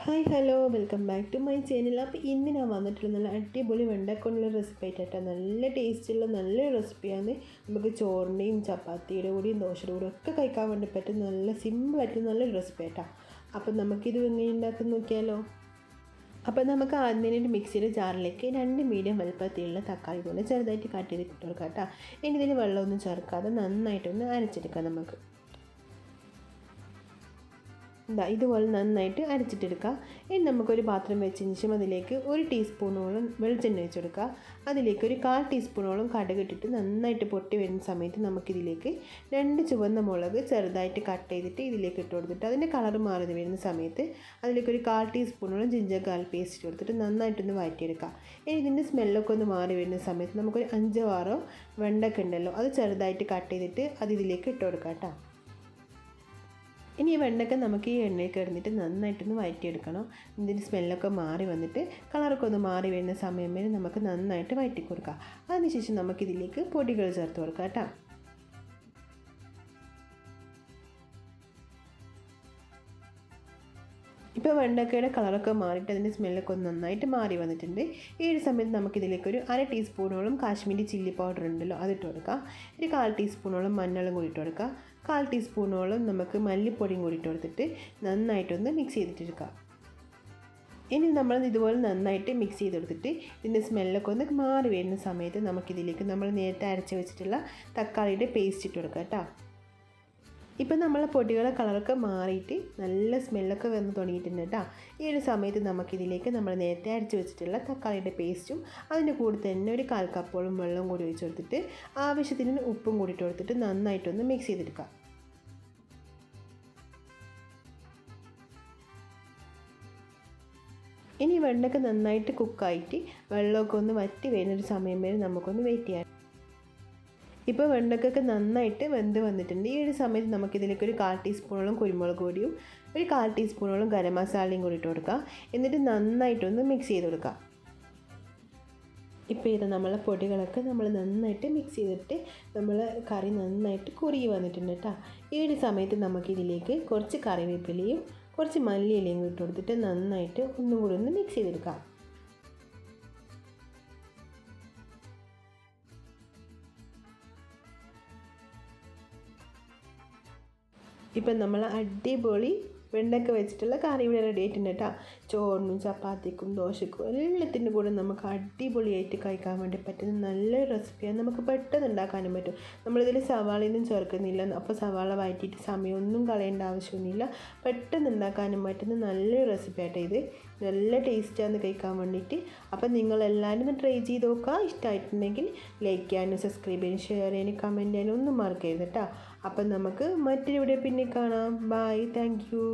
Hi hello welcome back to my channel. അപ്പോൾ ഇന്ന് ഞാൻ വന്നിട്ടുള്ള നല്ല അടിപൊളി വെണ്ടക്കൊണ്ടുള്ള റെസിപ്പി ആയിട്ടാണ്. നല്ല ടേസ്റ്റുള്ള നല്ലൊരു റെസിപ്പിയാണ്. നമുക്ക് ചോറിൻ്റെയും ചപ്പാത്തിയുടെ കൂടെയും ദോശയുടെ കൂടെയും ഒക്കെ കഴിക്കാൻ വേണ്ടി പറ്റുന്ന നല്ല സിമ്പിളായിട്ടുള്ള നല്ലൊരു റെസിപ്പി ആയിട്ടാണ്. അപ്പം നമുക്കിത് എങ്ങനെ ഉണ്ടാക്കി നോക്കിയാലോ. അപ്പോൾ നമുക്ക് ആദ്യം തന്നെ മിക്സിയുടെ ജാറിലേക്ക് 2 മീഡിയം വലുപ്പത്തിലുള്ള തക്കാളി പോലെ ചെറുതായിട്ട് കട്ട് ചെയ്ത് ഇട്ട് കൊടുക്കാം കേട്ടോ. ഇനി ഇതിൽ വെള്ളമൊന്നും ചേർക്കാതെ നന്നായിട്ടൊന്ന് അരച്ചെടുക്കാം. നമുക്ക് ഇതുപോലെ നന്നായിട്ട് അരച്ചിട്ടെടുക്കുക. ഇനി നമുക്കൊരു പാത്രം വെച്ചതിന് ശേഷം അതിലേക്ക് 1 ടീസ്പൂണോളം വെളിച്ചെണ്ണ ഒഴിച്ച് കൊടുക്കുക. അതിലേക്ക് ഒരു 1/4 ടീസ്പൂണോളം കടുക് ഇട്ടിട്ട് നന്നായിട്ട് പൊട്ടി വരുന്ന സമയത്ത് നമുക്കിതിലേക്ക് 2 ചുവന്ന മുളക് ചെറുതായിട്ട് കട്ട് ചെയ്തിട്ട് ഇതിലേക്ക് ഇട്ട് കൊടുത്തിട്ട് അതിൻ്റെ കളർ മാറി വരുന്ന സമയത്ത് അതിലേക്ക് ഒരു 1/4 ടീസ്പൂണോളം ജിഞ്ചർ ഗാർലിക് പേസ്റ്റ് ഇട്ട് കൊടുത്തിട്ട് നന്നായിട്ടൊന്ന് വഴറ്റിയെടുക്കുക. ഇനി ഇതിൻ്റെ സ്മെല്ലൊക്കെ ഒന്ന് മാറി വരുന്ന സമയത്ത് നമുക്കൊരു 5-6 വെണ്ടയ്ക്ക ഉണ്ടല്ലോ, അത് ചെറുതായിട്ട് കട്ട് ചെയ്തിട്ട് അത് ഇതിലേക്ക് ഇട്ട് കൊടുക്കാം കേട്ടോ. ഇനി ഈ വെണ്ടയ്ക്ക നമുക്ക് ഈ എണ്ണയിൽ കിടന്നിട്ട് നന്നായിട്ടൊന്ന് വഴറ്റിയെടുക്കണം. ഇതിൻ്റെ സ്മെല്ലൊക്കെ മാറി വന്നിട്ട് കളറൊക്കെ ഒന്ന് മാറി വരുന്ന സമയം വരെ നമുക്ക് നന്നായിട്ട് വഴറ്റി കൊടുക്കാം. അതിനുശേഷം നമുക്കിതിലേക്ക് പൊടികൾ ചേർത്ത് കൊടുക്കാം കേട്ടോ. ഇപ്പോൾ വെണ്ടക്കയുടെ കളറൊക്കെ മാറിയിട്ട് അതിൻ്റെ സ്മെല്ലൊക്കെ ഒന്ന് നന്നായിട്ട് മാറി വന്നിട്ടുണ്ട്. ഈ ഒരു സമയത്ത് നമുക്കിതിലേക്ക് ഒരു 1/2 ടീസ്പൂണോളം കാശ്മീരി ചില്ലി പൗഡർ ഉണ്ടല്ലോ, അതിട്ട് കൊടുക്കാം. ഒരു 1/4 ടീസ്പൂണോളം മഞ്ഞളും കൂടി ഇട്ട് കൊടുക്കുക. 1/4 ടീസ്പൂണോളം നമുക്ക് മല്ലിപ്പൊടിയും കൂടി ഇട്ട് കൊടുത്തിട്ട് നന്നായിട്ടൊന്ന് മിക്സ് ചെയ്തിട്ടെടുക്കാം. ഇനി നമ്മൾ ഇതുപോലെ നന്നായിട്ട് മിക്സ് ചെയ്തെടുത്തിട്ട് ഇതിൻ്റെ സ്മെല്ലൊക്കെ ഒന്ന് മാറി വരുന്ന സമയത്ത് നമുക്കിതിലേക്ക് നമ്മൾ നേരത്തെ അരച്ച് വെച്ചിട്ടുള്ള തക്കാളിയുടെ പേസ്റ്റ് ഇട്ട് കൊടുക്കാം കേട്ടോ. ഇപ്പം നമ്മളെ പൊടികളെ കളറൊക്കെ മാറിയിട്ട് നല്ല സ്മെല്ലൊക്കെ വന്ന് തുടങ്ങിയിട്ടുണ്ട് കേട്ടോ. ഈ ഒരു സമയത്ത് നമുക്കിതിലേക്ക് നമ്മൾ നേരത്തെ അരച്ച് വെച്ചിട്ടുള്ള തക്കാളിയുടെ പേസ്റ്റും അതിൻ്റെ കൂടെ തന്നെ ഒരു 1/4 കപ്പോളം വെള്ളം കൂടി ഒഴിച്ച് കൊടുത്തിട്ട് ആവശ്യത്തിന് ഉപ്പും കൂടി ഇട്ട് കൊടുത്തിട്ട് നന്നായിട്ടൊന്ന് മിക്സ് ചെയ്തെടുക്കാം. ഇനി വെണ്ടയ്ക്ക നന്നായിട്ട് കുക്കായിട്ട് വെള്ളമൊക്കെ ഒന്ന് വറ്റി വരുന്നൊരു സമയം വരെ നമുക്കൊന്ന് വെയിറ്റ് ചെയ്യാം. ഇപ്പോൾ വെണ്ടയ്ക്കൊക്കെ നന്നായിട്ട് വെന്ത് വന്നിട്ടുണ്ട്. ഈ ഒരു സമയത്ത് നമുക്കിതിലേക്ക് ഒരു 1/4 ടീസ്പൂണോളം കുരുമുളക് പൊടിയും ഒരു 1/4 ടീസ്പൂണോളം ഗരം മസാലയും കൂടി ഇട്ട് കൊടുക്കുക. എന്നിട്ട് നന്നായിട്ടൊന്ന് മിക്സ് ചെയ്ത് കൊടുക്കുക. ഇപ്പോൾ ഇത് നമ്മളെ പൊടികളൊക്കെ നമ്മൾ നന്നായിട്ട് മിക്സ് ചെയ്തിട്ട് നമ്മൾ കറി നന്നായിട്ട് കുറുകി വന്നിട്ടുണ്ട് കേട്ടോ. ഈ ഒരു സമയത്ത് നമുക്കിതിലേക്ക് കുറച്ച് കറിവേപ്പിലയും കുറച്ച് മല്ലിയിലയും ഇട്ട് കൊടുത്തിട്ട് നന്നായിട്ട് ഒന്നും കൂടി ഒന്ന് മിക്സ് ചെയ്തെടുക്കാം. ഇപ്പം നമ്മൾ അടിപൊളി വെണ്ടയ്ക്ക വെച്ചിട്ടുള്ള കറി ഇവിടെ റെഡി ആയിട്ടുണ്ട് കേട്ടോ. ചോറിനും ചപ്പാത്തിക്കും ദോശക്കും എല്ലാത്തിൻ്റെ കൂടെ നമുക്ക് അടിപൊളിയായിട്ട് കഴിക്കാൻ വേണ്ടി പറ്റുന്ന നല്ലൊരു റെസിപ്പിയാണ്. നമുക്ക് പെട്ടെന്ന് ഉണ്ടാക്കാനും പറ്റും. നമ്മളിതിൽ സവാളയൊന്നും ചേർക്കുന്നില്ല, അപ്പോൾ സവാള വഴറ്റിയിട്ട് സമയമൊന്നും കളയേണ്ട ആവശ്യമൊന്നുമില്ല. പെട്ടെന്ന് ഉണ്ടാക്കാനും പറ്റുന്ന നല്ലൊരു റെസിപ്പി ആയിട്ട് ഇത്. നല്ല ടേസ്റ്റാണ് കഴിക്കാൻ വേണ്ടിയിട്ട്. അപ്പം നിങ്ങളെല്ലാവരും ഒന്ന് ട്രൈ ചെയ്ത് നോക്കുക. ഇഷ്ടമായിട്ടുണ്ടെങ്കിൽ ലൈക്ക് ചെയ്യാനും സബ്സ്ക്രൈബ് ചെയ്യാനും ഷെയർ ചെയ്യാനും കമൻറ്റ് ചെയ്യാനും ഒന്നും മറക്കരുത് കേട്ടോ. അപ്പം നമുക്ക് മറ്റൊരു വീഡിയോ പിന്നെ കാണാം. Bye, thank U.